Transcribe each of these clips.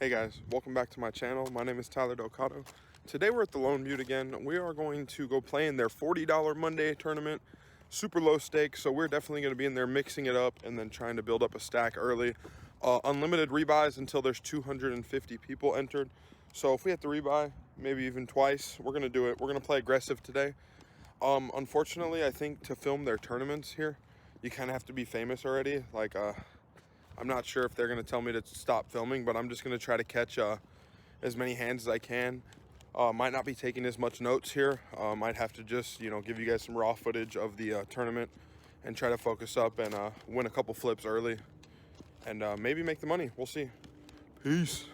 Hey guys, welcome back to my channel. My name is Tyler Delcato. Today we're at the Lone Butte again. We are going to go play in their $40 Monday tournament. Super low stakes, so we're definitely going to be in there mixing it up and then trying to build up a stack early. Unlimited rebuys until there's 250 people entered. So if we have to rebuy, maybe even twice, we're going to do it. We're going to play aggressive today. Unfortunately, I think to film their tournaments here, you kind of have to be famous already. I'm not sure if they're going to tell me to stop filming, but I'm just going to try to catch as many hands as I can. Might not be taking as much notes here. Might have to just, give you guys some raw footage of the tournament and try to focus up and win a couple flips early and maybe make the money. We'll see. Peace.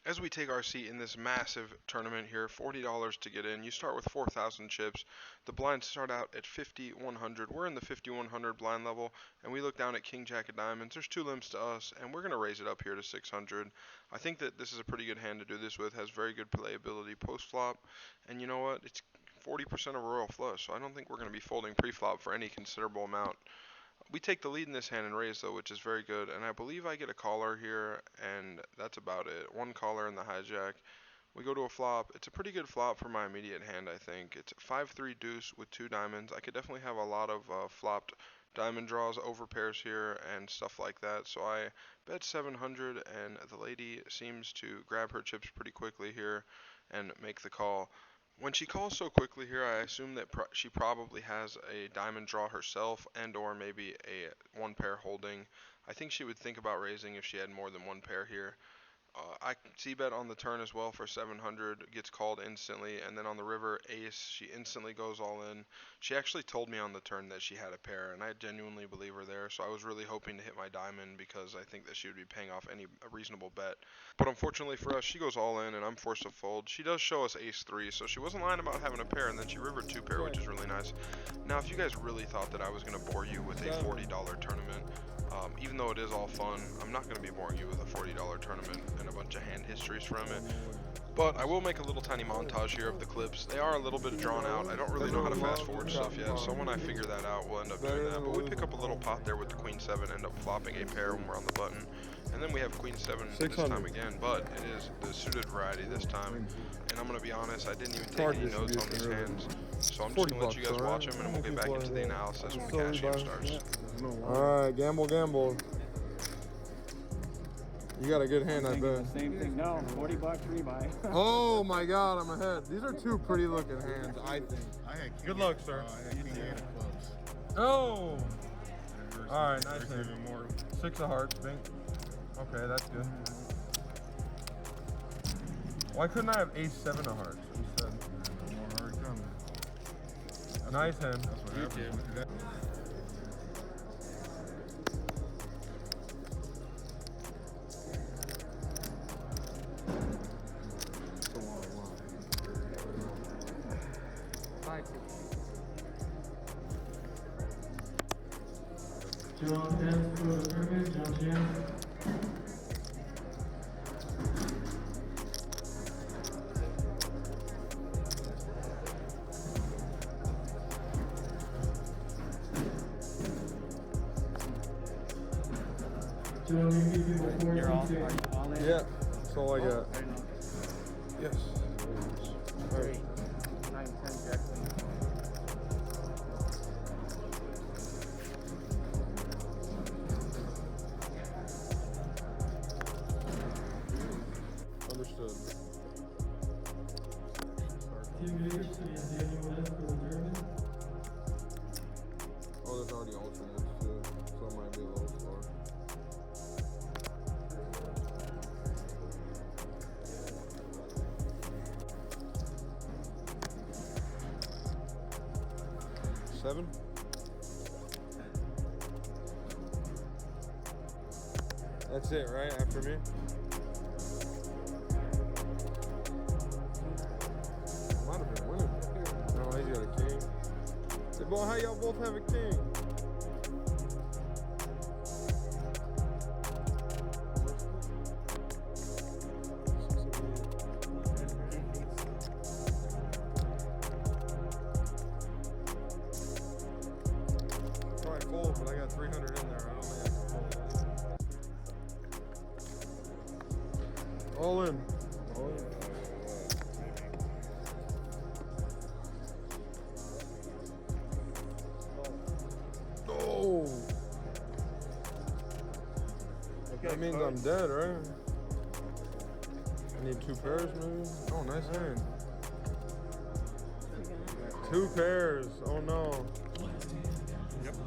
As we take our seat in this massive tournament here, $40 to get in. You start with 4,000 chips. The blinds start out at 5,100. We're in the 5,100 blind level, and we look down at King Jack of Diamonds. There's two limps to us, and we're going to raise it up here to 600. I think that this is a pretty good hand to do this with. Has very good playability post-flop, and you know what? It's 40% of a royal flush, so I don't think we're going to be folding pre-flop for any considerable amount. We take the lead in this hand and raise, though, which is very good. And I believe I get a caller here, and that's about it. One caller in the hijack. We go to a flop. It's a pretty good flop for my immediate hand, I think. It's 5-3 deuce with two diamonds. I could definitely have a lot of flopped diamond draws, over pairs here, and stuff like that. So I bet 700, and the lady seems to grab her chips pretty quickly here and make the call. When she calls so quickly here, I assume that she probably has a diamond draw herself and or maybe a one pair holding. I think she would think about raising if she had more than one pair here. I c-bet on the turn as well for 700, gets called instantly, and then on the river ace, she instantly goes all in. She actually told me on the turn that she had a pair, and I genuinely believe her there, so I was really hoping to hit my diamond because I think that she would be paying off any reasonable bet. But unfortunately for us, she goes all in, and I'm forced to fold. She does show us ace-3, so she wasn't lying about having a pair, and then she rivered two pair, which is really nice. Now, if you guys really thought that I was going to bore you with a $40 tournament, even though it is all fun, I'm not going to be boring you with a $40 tournament and a bunch of hand histories from it. But I will make a little tiny montage here of the clips. They are a little bit drawn out. I don't really know how to fast forward stuff yet, so when I figure that out, we'll end up doing that. But we pick up a little pot there with the queen 7, end up flopping a pair when we're on the button. And then we have queen 7 this time again, but it is the suited variety this time. And I'm going to be honest, I didn't even take any notes on these hands. So I'm just going to let you guys watch them, and we'll get back into the analysis when the cash game starts. Alright, gamble. You got a good hand, I bet. Same thing. No, $40 rebuy. Oh my god, I'm ahead. These are two pretty looking hands, I think. Good luck, sir. I had king eight of clubs. Oh! Alright, nice hand. 6 of hearts, bink. Okay, that's good. Why couldn't I have ace 7 of hearts instead? Nice hand. That's what happens. John Chance for the tournament, John Chance. John, you give me before You're all in? Yeah, that's all I got. Yes. All right. 9, 10, Jackson. Understood. Tim Davis and Daniel West for the tournament. Oh, there's already alternates too, so it might be a little slower. Seven? That's it, right? After me? Might have been winning. No, he's got a king. Hey, boy, how y'all both have a king? Probably fold, but I got 300 in there. I don't think I can fold. All in. All in. Oh. That means I'm dead, right? I need 2 pairs, maybe? Oh, nice hand. 2 pairs. Oh, no.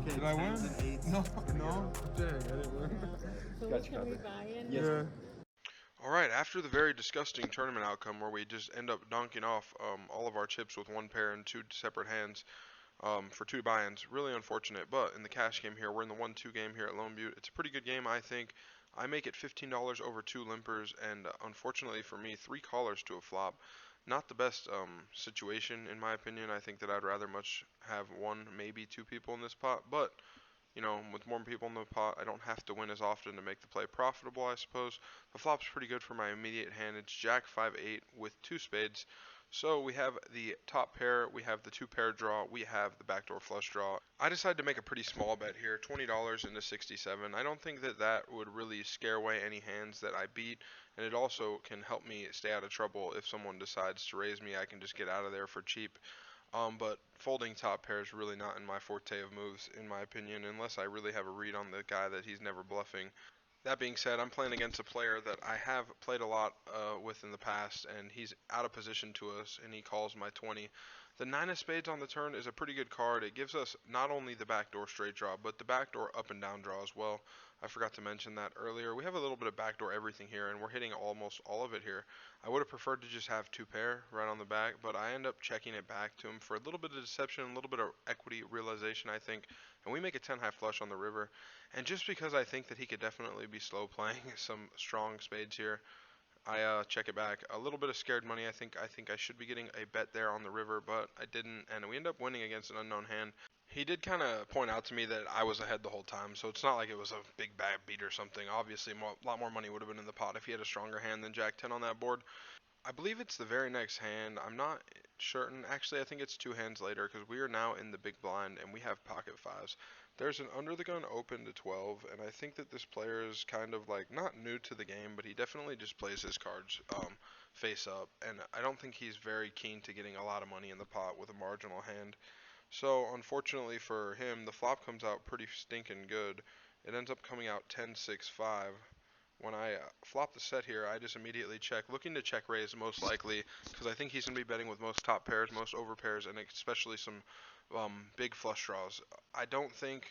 Okay, Did I win? tens and eights. No, no. Dang, I didn't win. So what can we buy in? Yeah. All right, after the very disgusting tournament outcome where we just end up donking off all of our chips with 1 pair and 2 separate hands for 2 buy-ins, really unfortunate. But in the cash game here, we're in the 1-2 game here at Lone Butte. It's a pretty good game, I think. I make it $15 over 2 limpers, and unfortunately for me, 3 callers to a flop. Not the best situation, in my opinion. I think that I'd rather much have 1, maybe 2 people in this pot, but you know, with more people in the pot, I don't have to win as often to make the play profitable, I suppose. The flop's pretty good for my immediate hand. It's Jack 5-8 with 2 spades. So we have the top pair, we have the 2 pair draw, we have the backdoor flush draw. I decided to make a pretty small bet here, $20 into 67. I don't think that that would really scare away any hands that I beat, and it also can help me stay out of trouble if someone decides to raise me. I can just get out of there for cheap. But folding top pair is really not in my forte of moves, in my opinion, unless I really have a read on the guy that he's never bluffing. That being said, I'm playing against a player that I have played a lot with in the past, and he's out of position to us, and he calls my 20. The 9 of spades on the turn is a pretty good card. It gives us not only the backdoor straight draw, but the backdoor up and down draw as well. I forgot to mention that earlier. We have a little bit of backdoor everything here, and we're hitting almost all of it here. I would have preferred to just have 2 pair right on the back, but I end up checking it back to him for a little bit of deception, a little bit of equity realization, I think. And we make a 10 high flush on the river. And just because I think that he could definitely be slow playing some strong spades here, I check it back. A little bit of scared money. I think I should be getting a bet there on the river, but I didn't, and we end up winning against an unknown hand. He did kind of point out to me that I was ahead the whole time, so it's not like it was a big bad beat or something. Obviously, a lot more money would have been in the pot if he had a stronger hand than Jack 10 on that board. I believe it's the very next hand. I'm not certain. Actually, I think it's 2 hands later because we are now in the big blind and we have pocket 5s. There's an under the gun open to 12, and I think that this player is kind of like not new to the game, but he definitely just plays his cards face up, and I don't think he's very keen to getting a lot of money in the pot with a marginal hand. So unfortunately for him, the flop comes out pretty stinking good. It ends up coming out 10-6-5. When I flop the set here, I just immediately check, looking to check raise most likely, because I think he's going to be betting with most top pairs, most over pairs, and especially some big flush draws. I don't think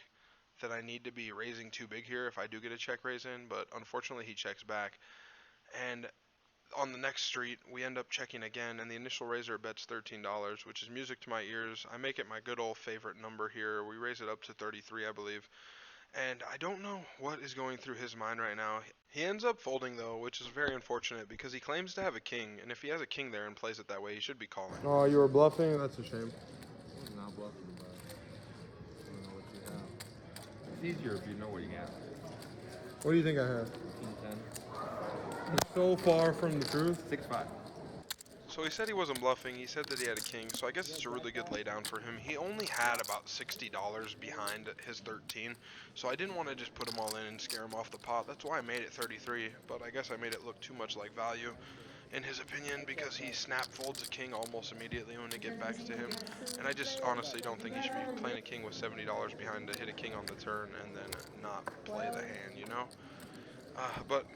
that I need to be raising too big here if I do get a check raise in, but unfortunately he checks back. And on the next street, we end up checking again, and the initial raiser bets $13, which is music to my ears. I make it my good old favorite number here. We raise it up to 33, I believe. And I don't know what is going through his mind right now. He ends up folding, though, which is very unfortunate because he claims to have a king, and if he has a king there and plays it that way, he should be calling. Oh, you were bluffing? That's a shame. I'm not bluffing, but I don't know what you have. It's easier if you know what you have. What do you think I have? King 10. It's so far from the truth. 6-5. So he said he wasn't bluffing, he said that he had a king, so I guess it's a really good laydown for him. He only had about $60 behind his 13, so I didn't want to just put him all in and scare him off the pot. That's why I made it 33, but I guess I made it look too much like value in his opinion because he snap folds a king almost immediately when it get back to him. And I just honestly don't think he should be playing a king with $70 behind to hit a king on the turn and then not play the hand, you know? But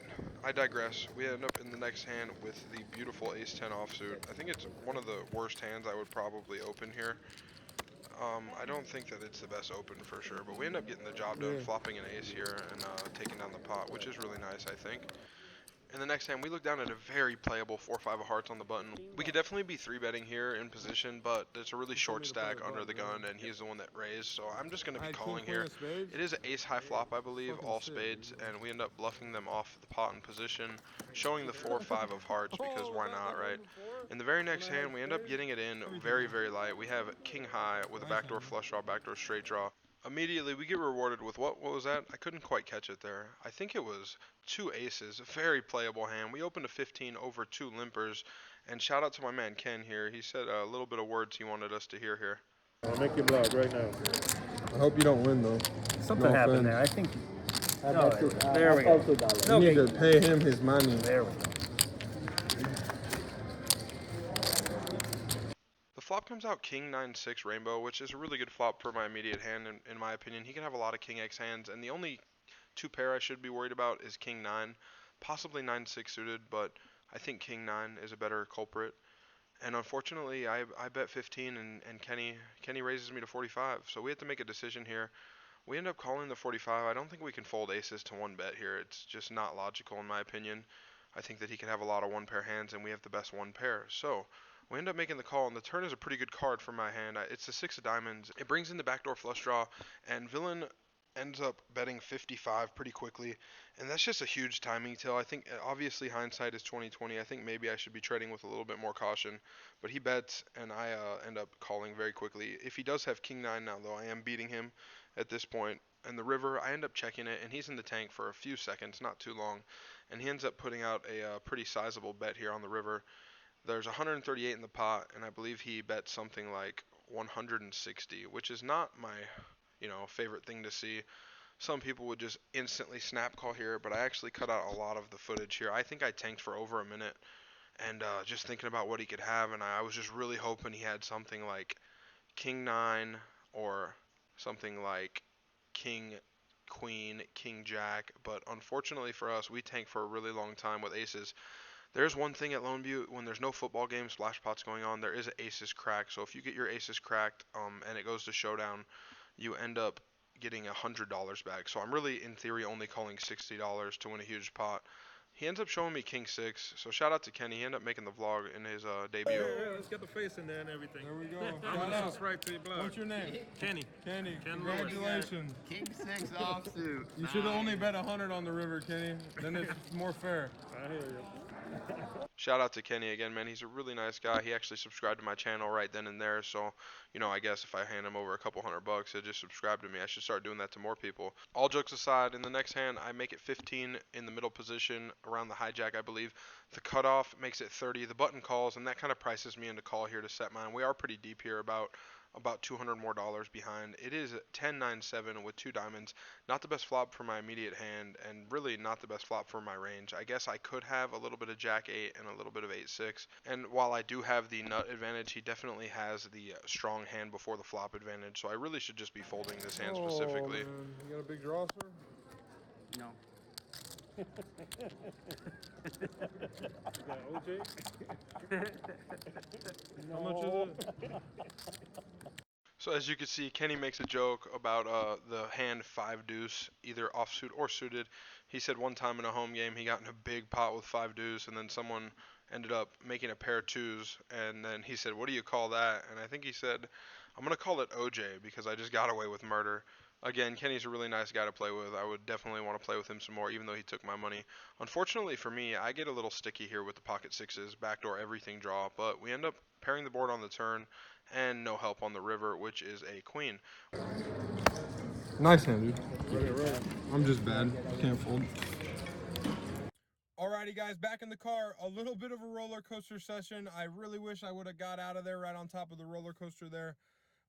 I digress. We end up in the next hand with the beautiful ace-10 offsuit. I think it's one of the worst hands I would probably open here. I don't think that it's the best open for sure, but we end up getting the job done, flopping an ace here and taking down the pot, which is really nice, I think. In the next hand, we look down at a very playable 4-5 of hearts on the button. We could definitely be 3-betting here in position, but it's a really short stack under the gun, and he's the one that raised, so I'm just going to be calling here. It is an ace-high flop, I believe, all spades, and we end up bluffing them off the pot in position, showing the 4-5 of hearts, because why not, right? In the very next hand, we end up getting it in very, very light. We have king high with a backdoor flush draw, backdoor straight draw. Immediately, we get rewarded with what was that? I couldn't quite catch it there. I think it was 2 aces, a very playable hand. We opened a 15 over 2 limpers, and shout out to my man Ken here. He said a little bit of words he wanted us to hear here. I'll make you block right now. I hope you don't win though. Something No happened offense. there. I think. No, there we go. You need to pay him his money. There we go. flop comes out King 9-6 Rainbow, which is a really good flop for my immediate hand, in my opinion. He can have a lot of King X hands, and the only two pair I should be worried about is King 9, possibly 9-6 suited, but I think King 9 is a better culprit. And unfortunately, I bet 15, and Kenny raises me to 45, so we have to make a decision here. We end up calling the 45. I don't think we can fold aces to one bet here. It's just not logical in my opinion. I think that he can have a lot of one pair hands, and we have the best one pair. So we end up making the call, and the turn is a pretty good card for my hand. It's the 6 of diamonds. It brings in the backdoor flush draw, and villain ends up betting 55 pretty quickly, and that's just a huge timing tell. I think obviously hindsight is 2020. I think maybe I should be trading with a little bit more caution, but he bets, and I end up calling very quickly. If he does have King 9 now, though, I am beating him at this point. And the river, I end up checking it, and he's in the tank for a few seconds, not too long, and he ends up putting out a pretty sizable bet here on the river. There's 138 in the pot, and I believe he bet something like 160, which is not my, favorite thing to see. Some people would just instantly snap call here, but I actually cut out a lot of the footage here. I think I tanked for over a minute, and just thinking about what he could have, and I was just really hoping he had something like King 9 or something like King Queen, King Jack, but unfortunately for us, we tank for a really long time with aces. There's one thing at Lone Butte, when there's no football game, splash pots going on, there is an aces crack. So if you get your aces cracked, and it goes to showdown, you end up getting $100 back. So I'm really, in theory, only calling $60 to win a huge pot. He ends up showing me King 6, so shout out to Kenny. He ended up making the vlog in his debut. Yeah, let's get the face in there and everything. There we go. I'm Shout gonna out. subscribe to your blog. What's your name? Kenny. Kenny. Ken Congratulations. King 6 offsuit. You should have only bet 100 on the river, Kenny. Then it's more fair. I hear you. Shout out to Kenny again, man. He's a really nice guy. He actually subscribed to my channel right then and there. So, I guess if I hand him over a couple $100, he'll just subscribe to me. I should start doing that to more people. All jokes aside, in the next hand, I make it 15 in the middle position around the hijack, I believe. The cutoff makes it 30. The button calls, and that kind of prices me into call here to set mine. We are pretty deep here, about $200 more behind. It is 10-9-7 with two diamonds. Not the best flop for my immediate hand, and really not the best flop for my range. I guess I could have a little bit of Jack 8 and a little bit of 8-6. And while I do have the nut advantage, he definitely has the strong hand before the flop advantage. So I really should just be folding this hand specifically. Oh, man. You got a big draw, sir? No. How much is it? So as you can see, Kenny makes a joke about the hand 5 deuce, either offsuit or suited. He said one time in a home game he got in a big pot with 5 deuce, and then someone ended up making a pair of twos, and then he said, "What do you call that?" And I think he said, "I'm gonna call it OJ because I just got away with murder." Again, Kenny's a really nice guy to play with. I would definitely want to play with him some more, even though he took my money. Unfortunately for me, I get a little sticky here with the pocket sixes, backdoor everything draw, but we end up pairing the board on the turn, and no help on the river, which is a queen. Nice hand, dude. I'm just bad. Can't fold. Alrighty, guys, back in the car. A little bit of a roller coaster session. I really wish I would have got out of there right on top of the roller coaster there.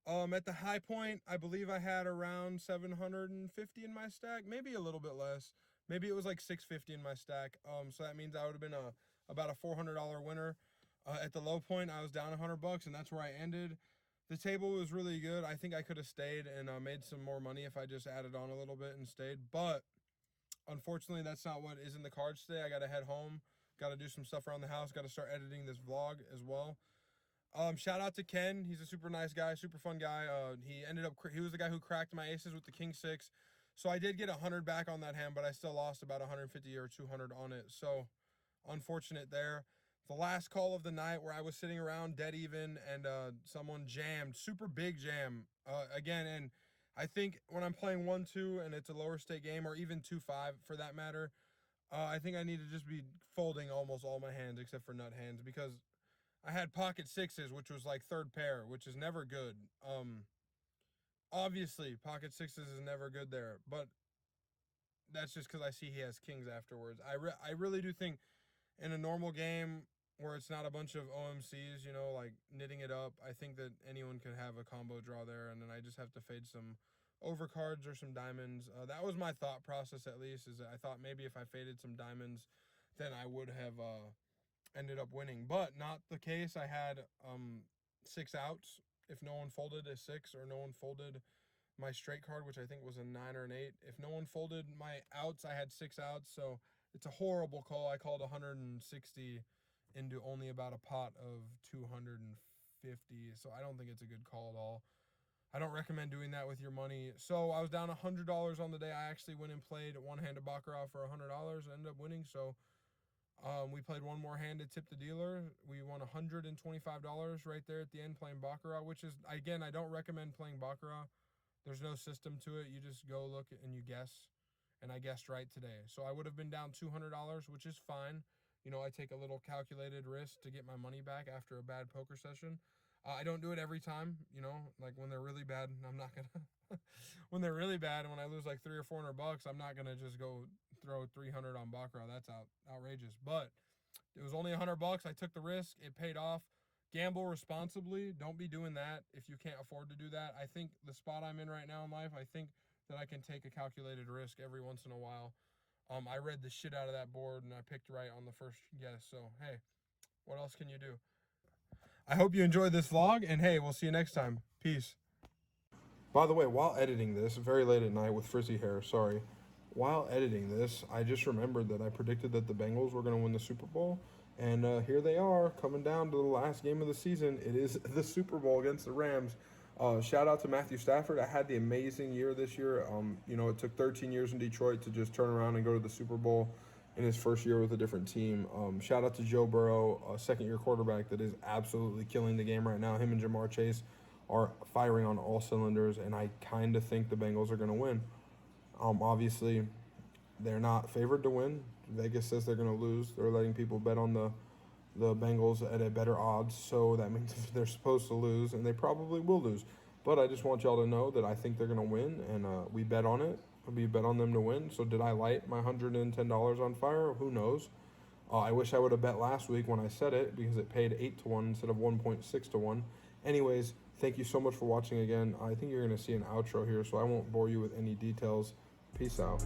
At the high point, I believe I had around 750 in my stack, maybe a little bit less. Maybe it was like 650 in my stack. So that means I would have been about a $400 winner. At the low point, I was down $100, and that's where I ended. The table was really good. I think I could have stayed and made some more money if I just added on a little bit and stayed. But unfortunately, that's not what is in the cards today. I got to head home. Got to do some stuff around the house. Got to start editing this vlog as well. Shout out to Ken. He's a super nice guy, super fun guy. He was the guy who cracked my aces with the King 6. So I did get 100 back on that hand, but I still lost about 150 or 200 on it. So unfortunate there. The last call of the night where I was sitting around dead even and someone jammed, super big jam again. And I think when I'm playing 1-2 and it's a lower stake game, or even 2-5 for that matter, I think I need to just be folding almost all my hands except for nut hands, because I had pocket sixes, which was like third pair, which is never good. Obviously, pocket sixes is never good there, but that's just because I see he has kings afterwards. I really do think in a normal game where it's not a bunch of OMCs, like knitting it up, I think that anyone could have a combo draw there, and then I just have to fade some overcards or some diamonds. That was my thought process, at least, is that I thought maybe if I faded some diamonds, then I would have ended up winning, but not the case. I had 6 outs. If no one folded a 6 or no one folded my straight card, which I think was a 9 or an 8. If no one folded my outs, I had 6 outs. So it's a horrible call. I called 160 into only about a pot of 250. So I don't think it's a good call at all. I don't recommend doing that with your money. So I was down $100 on the day. I actually went and played one-handed baccarat for $100 and ended up winning. So we played one more hand to tip the dealer. We won $125 right there at the end playing baccarat, which is, again, I don't recommend playing baccarat. There's no system to it. You just go look and you guess. And I guessed right today. So I would have been down $200, which is fine. You know, I take a little calculated risk to get my money back after a bad poker session. I don't do it every time, you know, like when they're really bad, I'm not going to, when they're really bad and when I lose like $300 or $400, I'm not going to just go throw 300 on baccarat. That's outrageous. But it was only $100. I took the risk. It paid off. Gamble responsibly. Don't be doing that if you can't afford to do that. I think the spot I'm in right now in life, I think that I can take a calculated risk every once in a while. I read the shit out of that board and I picked right on the first guess. So, hey, what else can you do? I hope you enjoyed this vlog, and hey, we'll see you next time. Peace. By the way, while editing this, very late at night with frizzy hair, sorry. While editing this, I just remembered that I predicted that the Bengals were going to win the Super Bowl. And here they are, coming down to the last game of the season. It is the Super Bowl against the Rams. Shout out to Matthew Stafford. I had the amazing year this year. You know, it took 13 years in Detroit to just turn around and go to the Super Bowl in his first year with a different team. Shout out to Joe Burrow, a second-year quarterback that is absolutely killing the game right now. Him and Jamar Chase are firing on all cylinders, and I kind of think the Bengals are going to win. Obviously, they're not favored to win. Vegas says they're going to lose. They're letting people bet on the Bengals at a better odds, so that means they're supposed to lose, and they probably will lose. But I just want y'all to know that I think they're going to win, and we bet on it. We bet on them to win. So did I light my $110 on fire? Who knows? I wish I would have bet last week when I said it because it paid 8 to 1 instead of 1.6 to 1. Anyways, thank you so much for watching again. I think you're going to see an outro here, so I won't bore you with any details. Peace out.